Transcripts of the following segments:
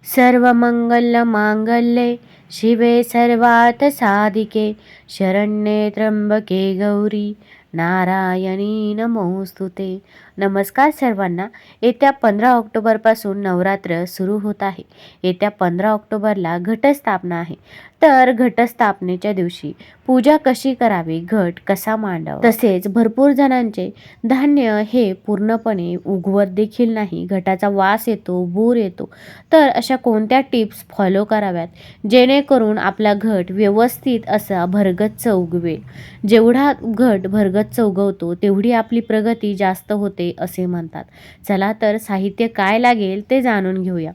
सर्वमंगलमांगल्ये शिवे सर्वार्थसाधिके शरण्ये त्र्यंबके गौरी नारायणी नमोस्तुते। नमस्कार सर्वांना। येत्या 15 ऑक्टोबरपासून नवरात्र सुरू होत आहे। येत्या 15 ऑक्टोबरला घटस्थापना आहे। तर घटस्थापनेच्या दिवशी पूजा कशी करावी, घट कसा मांडावा, तसेच भरपूर जणांचे धान्य हे पूर्णपणे उगवत देखील नाही, घटाचा वास येतो, बूर येतो। तर अशा कोणत्या टिप्स फॉलो कराव्यात जेणेकरून आपला घट व्यवस्थित असा भरगच्च उगवेल। जेवढा घट भरगच्च उगवतो तेवढी आपली प्रगती जास्त होते असे म्हणतात। चला तर साहित्य काय लागेल ते जाणून घेऊया।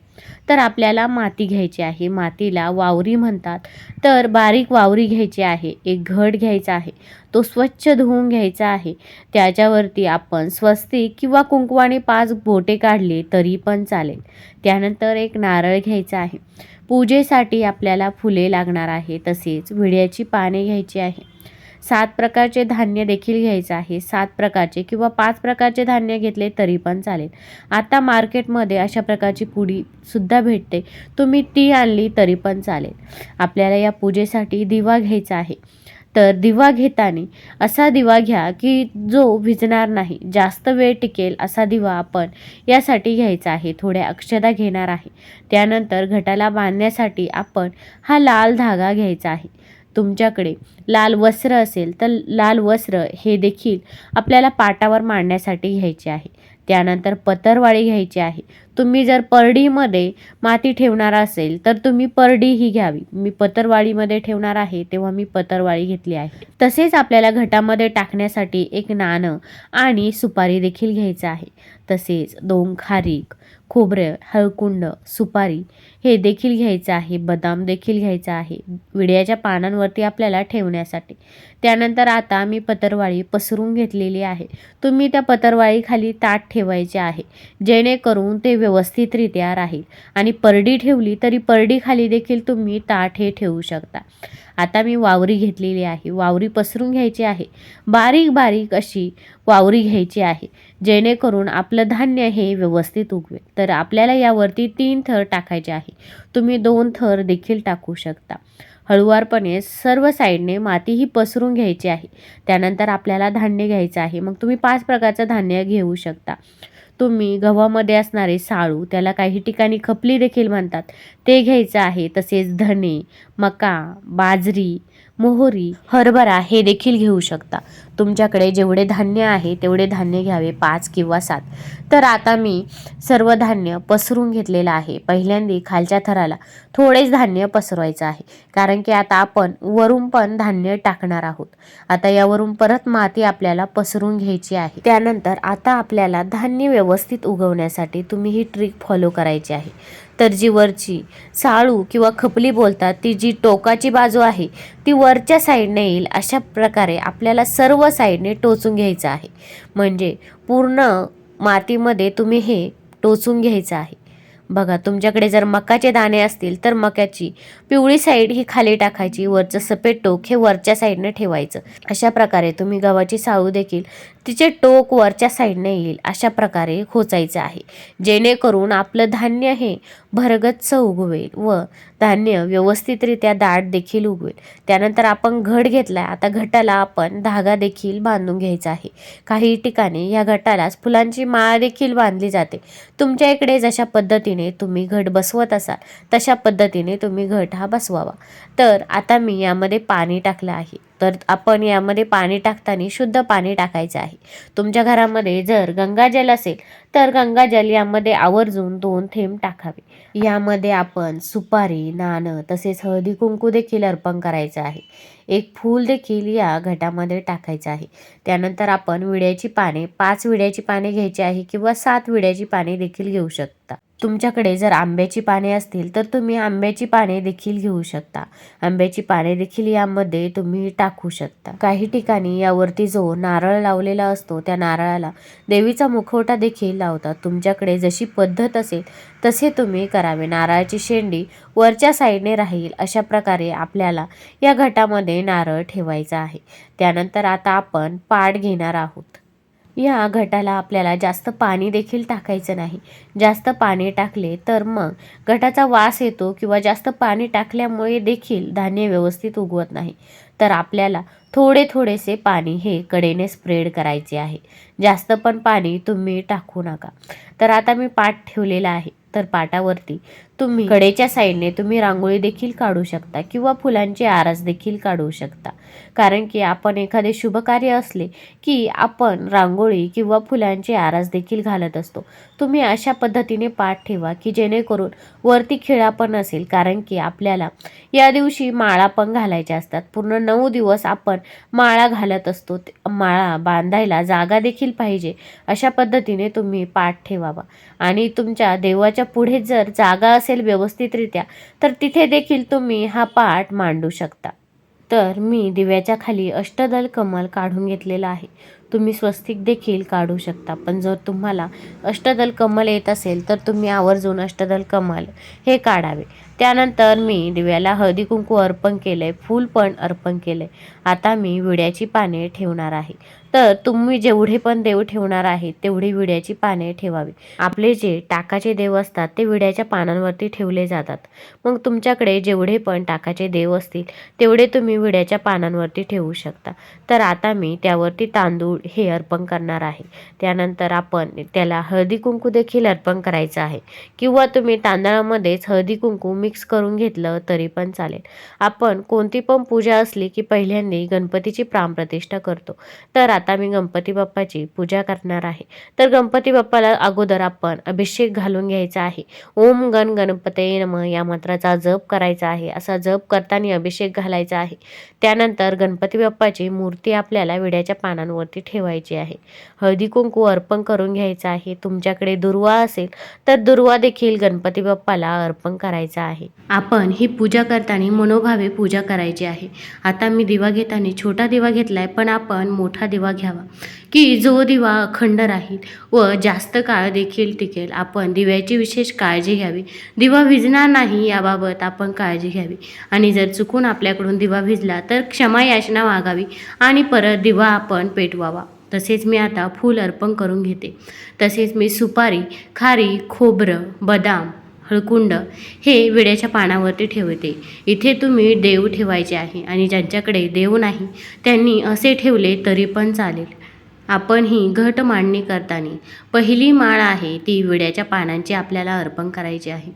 तर आपल्याला माती घ्यायची आहे, मातीला वावरी म्हणतात। तर बारीक वावरी घ्यायची आहे, एक घट घ्यायचा आहे, तो स्वच्छ धुवून घ्यायचा आहे। त्याच्यावरती आपण स्वस्तिक किंवा कुंकवाने 5 बोटे काढले तरी पण चालेल। त्यानंतर एक नारळ घ्यायचा आहे। पूजेसाठी आपल्याला फुले लागणार आहे, तसेच विड्याची पाने घ्यायची आहे। 7 प्रकारचे धान्य देखील घ्यायचं आहे। 7 प्रकारचे किंवा 5 प्रकारचे धान्य घेतले तरी पण चालेल। आता मार्केटमध्ये अशा प्रकारची पुडी सुद्धा भेटते, तुम्ही ती आणली तरी पण चालेल। आपल्याला या पूजेसाठी दिवा घ्यायचा आहे। तर दिवा घेताना असा दिवा घ्या की जो विझणार नाही, जास्त वेळ टिकेल असा दिवा आपण यासाठी घ्यायचा आहे। थोड्या अक्षता घेणार आहे। त्यानंतर घटाला बांधण्यासाठी आपण हा लाल धागा घ्यायचा आहे। तुमच्याकडे लाल वस्त्र असेल तर लाल वस्त्र हे देखील आपल्याला पाटावर मांडण्यासाठी घ्यायचे आहे। त्यानंतर पतरवाळी घ्यायची आहे। तुम्ही जर परडीमध्ये माती ठेवणार असेल तर तुम्ही परडी ही घ्यावी। मी पतरवाळीमध्ये ठेवणार आहे तेव्हा मी पतरवाळी घेतली आहे। तसेच आपल्याला घटामध्ये टाकण्यासाठी एक नाणं आणि सुपारी देखील घ्यायचं आहे। तसेच 2 खारीक, खोबरं, हळकुंड, सुपारी हे देखील घ्यायचं आहे। बदाम देखील घ्यायचा आहे विड्याच्या पानांवरती आपल्याला ठेवण्यासाठी। त्यानंतर आता मी पतरवाळी पसरून घेतलेली आहे। तुम्ही त्या पतरवाळी खाली ताट ठेवायचे आहे जेणेकरून ते व्यवस्थितरित्या राहील। आणि परडी ठेवली तरी परडी खाली देखील तुम्ही ताट हे ठेवू शकता। आता मी वावरी घेतलेली आहे, वावरी पसरून घ्यायची आहे। बारीक बारीक अशी वावरी घ्यायची आहे जेणेकरून आपलं धान्य हे व्यवस्थित उगवेल। तर आपल्याला यावरती 3 थर टाकायचे आहे, तुम्ही 2 थर देखील टाकू शकता। हळुवारपणे सर्व साईडने माती ही पसरून घ्यायची आहे। त्यानंतर आपल्याला धान्य घ्यायचं आहे। मग तुम्ही 5 प्रकारचं धान्य घेऊ शकता। तुम्ही गव्हामध्ये असणारे साळू, त्याला काही ठिकाणी खपली देखील म्हणतात, ते घ्यायचं आहे। तसेच धने, मका, बाजरी, मोहरी, हरभरा हे देखील घेऊ शकता। तुमच्याकडे जेवढे धान्य आहे तेवढे धान्य घ्यावे, 5 किंवा 7। तर आता मी सर्व धान्य पसरून घेतलेलं आहे। पहिल्यांदा खालच्या थराला थोडेच धान्य पसरवायचं आहे, कारण की आता आपण वरून पण धान्य टाकणार आहोत। आता यावरून परत माती आपल्याला पसरून घ्यायची आहे। त्यानंतर आता आपल्याला धान्य व्यवस्थित उगवण्यासाठी तुम्ही ही ट्रिक फॉलो करायची आहे। तर जी वरची साळू किंवा खपली बोलतात, ती जी टोकाची बाजू आहे ती वरच्या साईडने येईल अशा प्रकारे आपल्याला सर्व साईडने टोचून घ्यायचं आहे। म्हणजे पूर्ण मातीमध्ये तुम्ही हे टोचून घ्यायचं आहे। बघा, तुमच्याकडे जर मकाचे दाणे असतील तर मक्याची पिवळी साईड ही खाली टाकायची, वरचं सफेद टोक हे वरच्या साईडने ठेवायचं। अशा प्रकारे तुम्ही गव्हाची साळू देखील तिचे टोक वरच्या साईडने येईल अशा प्रकारे खोचायचं आहे, जेणेकरून आपलं धान्य हे भरगच्च उगवेल व धान्य व्यवस्थितरित्या दाट देखील उगवेल। त्यानंतर आपण घट घेतलाय, आता घटाला आपण धागा देखील बांधून घ्यायचा आहे। काही ठिकाणी या घटाला फुलांची माळ देखील बांधली जाते। तुमच्या इकडे जशा पद्धतीने तुम्ही घट बसवत असाल तशा पद्धतीने तुम्ही घट हा बसवावा। तर आता मी यामध्ये पाणी टाकलं आहे। तर आपण यामध्ये पाणी टाकताना शुद्ध पाणी टाकायचं आहे। तुमच्या घरामध्ये जर गंगाजल असेल तर गंगाजल यामध्ये आवर्जून 2 थेंब टाकावे। यामध्ये आपण सुपारी, नाणं तसेच हळदी कुंकू देखील अर्पण करायचं आहे। एक फूल देखील या घटामध्ये टाकायचं आहे। त्यानंतर आपण विड्याची पाने, 5 विड्याची पाने घ्यायची आहे किंवा 7 विड्याची पाने देखील घेऊ शकता। तुमच्याकडे जर आंब्याची पाने असतील तर तुम्ही आंब्याची पाने देखील घेऊ शकता। आंब्याची पाने देखील यामध्ये तुम्ही टाकू शकता। काही ठिकाणी यावरती जो नारळ लावलेला असतो त्या नारळाला देवीचा मुखवटा देखील लावतात। तुमच्याकडे जशी पद्धत असेल तसे तुम्ही करावे। नारळाची शेंडी वरच्या साईडने राहील अशा प्रकारे आपल्याला या घटामध्ये नारळ ठेवायचा आहे। त्यानंतर आता आपण पाट घेणार आहोत। या घटाला आपल्याला जास्त पाणी देखील टाकायचं नाही. जास्त पाणी टाकले तर मग घटाचा वास येतो किंवा जास्त पाणी टाकल्यामुळे देखील धान्य व्यवस्थित उगवत नाही. तर आपल्याला थोडेसे पाणी हे कडेने स्प्रेड करायचे आहे. जास्त पण पाणी तुम्ही टाकू नका. तर आता मी पाट ठेवलेला आहे. तर पाटावरती तुम्ही कडेच्या साईडने तुम्ही रांगोळी देखील काढू शकता किंवा फुलांची आरास देखील काढू शकता. कारण की आपण एखादे शुभ कार्य असले की आपण रांगोळी किंवा फुलांची आरास देखील घालत असतो. तुम्ही अशा पद्धतीने पाट ठेवा की जेणेकरून वरती खिळा पण असेल. कारण की आपल्याला या दिवशी माळा पण घालायच्या असतात. पूर्ण 9 दिवस आपण माळा घालत असतो. माळा बांधायला जागा देखील पाहिजे. अशा पद्धतीने तुम्ही पाट ठेवावा. आणि तुमच्या देवाच्या पुढे जर जागा असेल व्यवस्थितरित्या तर तिथे देखील तुम्ही हा पाट मांडू शकता. तर मी दिव्याच्या खाली अष्टदल कमल काढून घेतलेला आहे. तुम्ही स्वस्तिक देखील काढू शकता. पण जर तुम्हाला अष्टदल कमल येत असेल तर तुम्ही आवर्जून अष्टदल कमल हे काढावे. त्यानंतर मी दिव्याला हळदी कुंकू अर्पण केलंय, फूल पण अर्पण केलंय. आता मी विड्याची पाने ठेवणार आहे. तर तुम्ही जेवढे पण देव ठेवणार आहे तेवढी विड्याची पाने ठेवावी. आपले जे टाकाचे देव असतात ते विड्याच्या पानांवरती ठेवले जातात. मग तुमच्याकडे जेवढे पण टाकाचे देव असतील तेवढे तुम्ही विड्याच्या पानांवरती ठेवू शकता. तर आता मी त्यावरती तांदूळ हे अर्पण करणार आहे. त्यानंतर आपण त्याला हळदी कुंकू देखील अर्पण करायचं आहे किंवा तुम्ही तांदळामध्येच हळदी कुंकू मिक्स करून घेतलं तरी पण चालेल. आपण कोणती पण पूजा असली की पहिल्यांदा गणपतीची प्राणप्रतिष्ठा करतो. तर आता मी गणपती बाप्पाची पूजा करणार आहे. तर गणपती बाप्पाला अगोदर आपण अभिषेक घालून घ्यायचा आहे. ओम गण गणपते नमः या मंत्राचा जप करायचा आहे. असा जप करताना अभिषेक घालायचा आहे. त्यानंतर गणपती बाप्पाची मूर्ती आपल्याला विड्याच्या पानांवरती ठेवायची आहे. हळदी कुंकू अर्पण करून घ्यायचं आहे. तुमच्याकडे दुर्वा असेल तर दुर्वा देखील गणपती बाप्पाला अर्पण करायचा आहे. आपण ही पूजा करताना मनोभावे पूजा करायची आहे. आता मी दिवा घेताना छोटा दिवा घेतलाय, पण आपण मोठा दिवा घ्यावा की जो दिवा अखंड राहील व जास्त काळ देखील टिकेल. आपण दिव्याची विशेष काळजी घ्यावी. दिवा विझणार नाही याबाबत आपण काळजी घ्यावी. आणि जर चुकून आपल्याकडून दिवा विझला तर क्षमा याचना मागावी आणि परत दिवा आपण पेटवावा. तसेच मी आता फूल अर्पण करून घेते. तसेच मी सुपारी, खारी, खोबरं, बदाम, हळकुंड हे विड्याच्या पानावरती ठेवते. इथे तुम्ही देव ठेवायचे आहे आणि ज्यांच्याकडे देव नाही त्यांनी असे ठेवले तरी पण चालेल. आपण ही घट मांडणी करताना पहिली माळ आहे ती विड्याच्या पानांची आपल्याला अर्पण करायची आहे.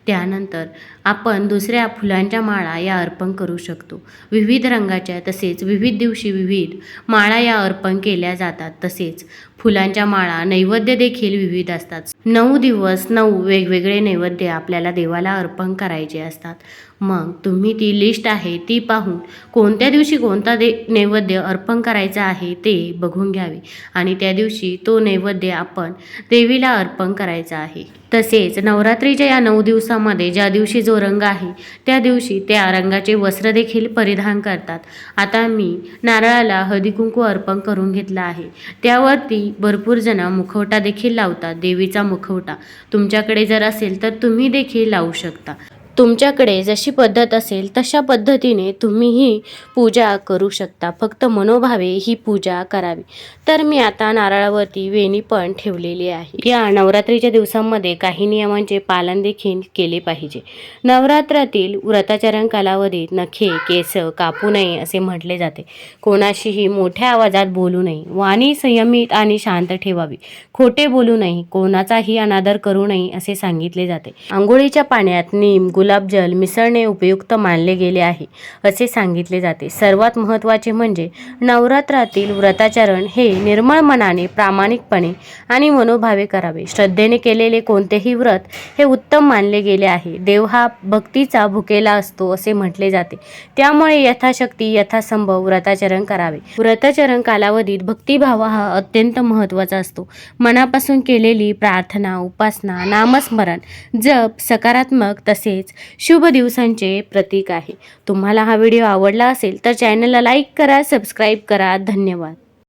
त्यानंतर आपण दुसऱ्या फुलांच्या माळा या अर्पण करू शकतो. विविध रंगाच्या तसेच विविध दिवशी विविध माळा या अर्पण केल्या जातात. तसेच फुलांच्या माळा नैवेद्य देखील विविध असतात. 9 दिवस 9 वेगवेगळे नैवेद्य आपल्याला देवाला अर्पण करायचे असतात. मग तुम्ही ती लिस्ट आहे ती पाहून कोणत्या दिवशी कोणता नैवेद्य अर्पण करायचा आहे ते बघून घ्यावे आणि त्या दिवशी तो नैवेद्य आपण देवीला अर्पण करायचा आहे. तसेच नवरात्रीच्या या 9 दिवसामध्ये ज्या दिवशी जो रंग आहे त्या दिवशी त्या रंगाचे वस्त्र देखील परिधान करतात. आता मी नारळाला हळदी कुंकू अर्पण करून घेतला आहे. त्यावरती भरपूर जण मुखवटा देखील लावतात. देवीचा मुखवटा तुमच्याकडे जर असेल तर तुम्ही देखील लावू शकता. तुमच्याकडे जशी पद्धत असेल तशा पद्धतीने तुम्ही ही पूजा करू शकता. फक्त मनोभावे ही पूजा करावी. तर मी आता नारळावरती वेणी पण ठेवलेली आहे. या नवरात्रीच्या दिवसांमध्ये काही नियमांचे पालन देखील केले पाहिजे. नवरात्रातील व्रताचरण कालावधीत नखे केस कापू नये असे म्हटले जाते. कोणाशीही मोठ्या आवाजात बोलू नये. वाणी संयमित आणि शांत ठेवावी. खोटे बोलू नये. कोणाचाही अनादर करू नये असे सांगितले जाते. आंघोळीच्या पाण्यात नीम गुलाबजल मिसळणे उपयुक्त मानले गेले आहे असे सांगितले जाते. सर्वात महत्त्वाचे म्हणजे नवरात्रातील व्रताचरण हे निर्मळ मनाने प्रामाणिकपणे आणि मनोभावे करावे. श्रद्धेने केलेले कोणतेही व्रत हे उत्तम मानले गेले आहे. देव हा भक्तीचा भुकेला असतो असे म्हटले जाते. त्यामुळे यथाशक्ती यथासंभव व्रताचरण करावे. व्रताचरण कालावधीत भक्तिभाव हा अत्यंत महत्त्वाचा असतो. मनापासून केलेली प्रार्थना, उपासना, नामस्मरण, जप सकारात्मक तसेच शुभ दिवसांचे प्रतीक आहे. तुम्हाला हा व्हिडिओ आवडला असेल तर चॅनलला लाईक करा, सबस्क्राईब करा. धन्यवाद.